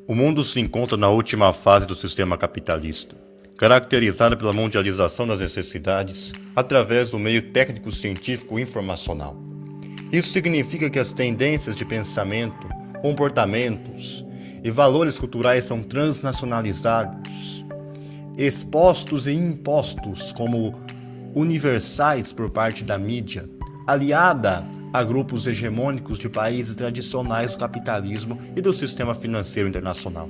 O mundo se encontra na última fase do sistema capitalista, caracterizada pela mundialização das necessidades através do meio técnico-científico informacional. Isso significa que as tendências de pensamento, comportamentos e valores culturais são transnacionalizados, expostos e impostos como universais por parte da mídia, aliada a grupos hegemônicos de países tradicionais do capitalismo e do sistema financeiro internacional.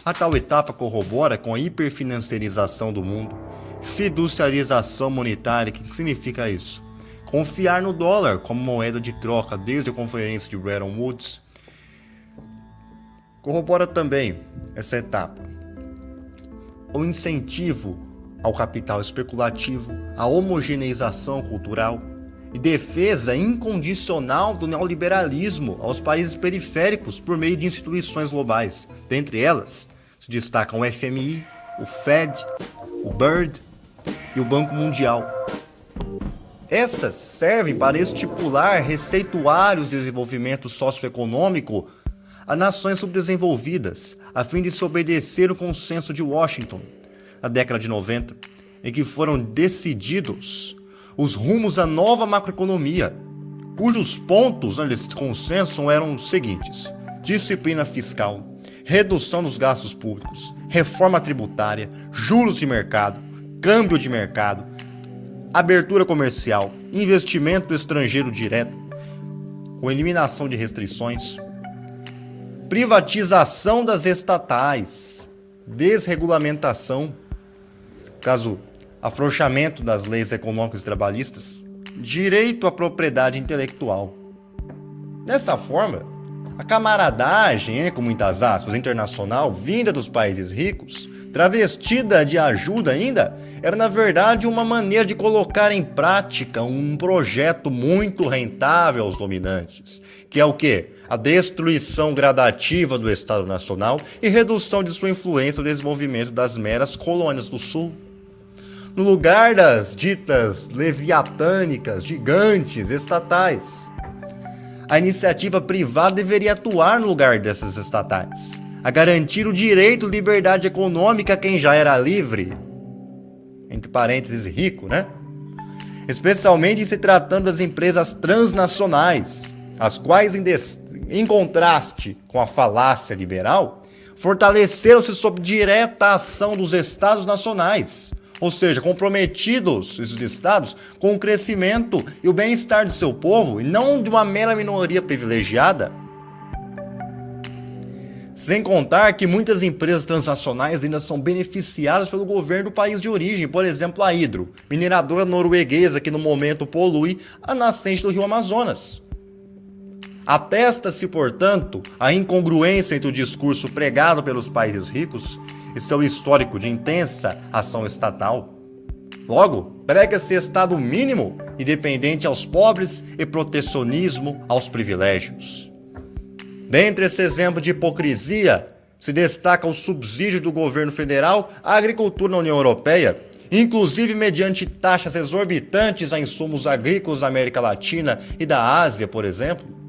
A tal etapa corrobora com a hiperfinanciarização do mundo, fiduciarização monetária. O que significa isso? Confiar no dólar como moeda de troca desde a conferência de Bretton Woods. Corrobora também essa etapa o incentivo ao capital especulativo, a homogeneização cultural e defesa incondicional do neoliberalismo aos países periféricos por meio de instituições globais. Dentre elas, se destacam o FMI, o Fed, o BIRD e o Banco Mundial. Estas servem para estipular receituários de desenvolvimento socioeconômico a nações subdesenvolvidas, a fim de se obedecer o consenso de Washington, na década de 90, em que foram decididos os rumos da nova macroeconomia, cujos pontos desse consenso eram os seguintes: disciplina fiscal, redução dos gastos públicos, reforma tributária, juros de mercado, câmbio de mercado, abertura comercial, investimento estrangeiro direto, com eliminação de restrições, privatização das estatais, desregulamentação, caso afrouxamento das leis econômicas e trabalhistas, direito à propriedade intelectual. Dessa forma, a camaradagem, com muitas aspas, internacional, vinda dos países ricos, travestida de ajuda ainda, era na verdade uma maneira de colocar em prática um projeto muito rentável aos dominantes, que é o quê? A destruição gradativa do Estado Nacional e redução de sua influência no desenvolvimento das meras colônias do Sul. No lugar das ditas leviatânicas, gigantes, estatais, a iniciativa privada deveria atuar no lugar dessas estatais, a garantir o direito à liberdade econômica a quem já era livre, entre parênteses rico, né? Especialmente em se tratando das empresas transnacionais, as quais, em contraste com a falácia liberal, fortaleceram-se sob direta ação dos estados nacionais, ou seja, comprometidos, esses estados, com o crescimento e o bem-estar de seu povo, e não de uma mera minoria privilegiada. Sem contar que muitas empresas transnacionais ainda são beneficiadas pelo governo do país de origem, por exemplo, a Hydro, mineradora norueguesa que no momento polui a nascente do rio Amazonas. Atesta-se, portanto, a incongruência entre o discurso pregado pelos países ricos e seu histórico de intensa ação estatal. Logo, prega-se Estado mínimo independente aos pobres e protecionismo aos privilégios. Dentre esse exemplo de hipocrisia, se destaca o subsídio do governo federal à agricultura na União Europeia, inclusive mediante taxas exorbitantes a insumos agrícolas da América Latina e da Ásia, por exemplo.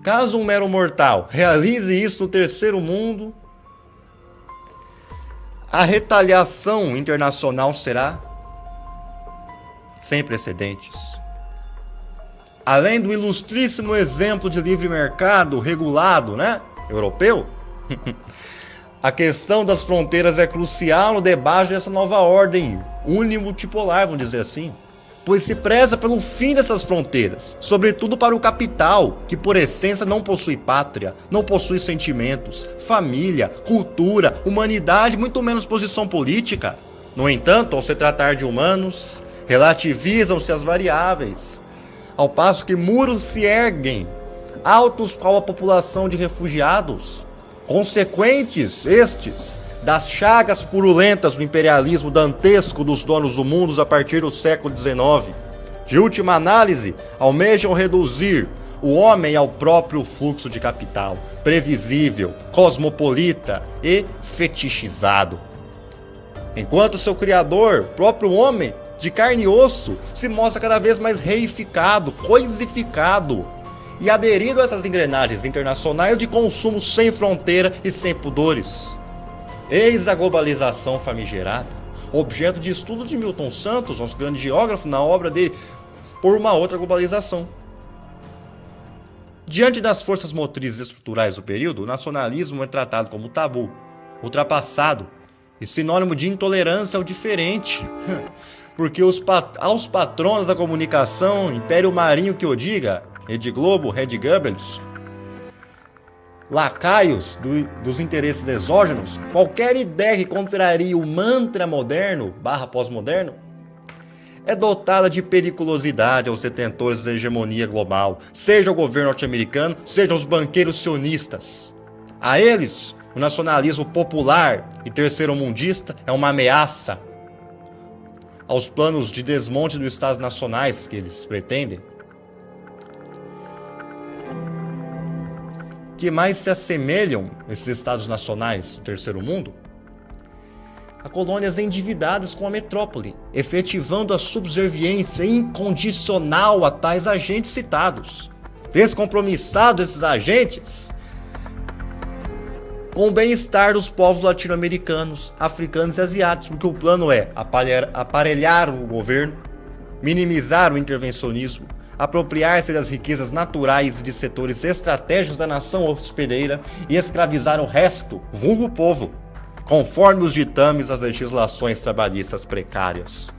Caso um mero mortal realize isso no terceiro mundo, a retaliação internacional será sem precedentes. Além do ilustríssimo exemplo de livre mercado regulado, europeu, a questão das fronteiras é crucial no debate dessa nova ordem unimultipolar, vamos dizer assim, pois se preza pelo fim dessas fronteiras, sobretudo para o capital, que por essência não possui pátria, não possui sentimentos, família, cultura, humanidade, muito menos posição política. No entanto, ao se tratar de humanos, relativizam-se as variáveis, ao passo que muros se erguem, altos qual a população de refugiados, consequentes estes das chagas purulentas do imperialismo dantesco dos donos do mundo a partir do século XIX. De última análise, almejam reduzir o homem ao próprio fluxo de capital, previsível, cosmopolita e fetichizado. Enquanto seu criador, próprio homem, de carne e osso, se mostra cada vez mais reificado, coisificado e aderido a essas engrenagens internacionais de consumo sem fronteira e sem pudores. Eis a globalização famigerada, objeto de estudo de Milton Santos, nosso grande geógrafo, na obra dele, Por uma Outra Globalização. Diante das forças motrizes estruturais do período, o nacionalismo é tratado como tabu, ultrapassado e sinônimo de intolerância ao diferente. Porque aos patronos da comunicação, Império Marinho que o diga, Rede Globo, Rede Goebbels, lacaios dos interesses exógenos, qualquer ideia que contrarie o mantra moderno / pós-moderno é dotada de periculosidade aos detentores da hegemonia global, seja o governo norte-americano, sejam os banqueiros sionistas. A eles, o nacionalismo popular e terceiro-mundista é uma ameaça aos planos de desmonte dos Estados nacionais que eles pretendem. Que mais se assemelham esses Estados nacionais do terceiro mundo a colônias endividadas com a metrópole, efetivando a subserviência incondicional a tais agentes citados. Descompromissados esses agentes com o bem-estar dos povos latino-americanos, africanos e asiáticos, porque o plano é aparelhar o governo, minimizar o intervencionismo, apropriar-se das riquezas naturais e de setores estratégicos da nação hospedeira e escravizar o resto, vulgo povo, conforme os ditames das legislações trabalhistas precárias.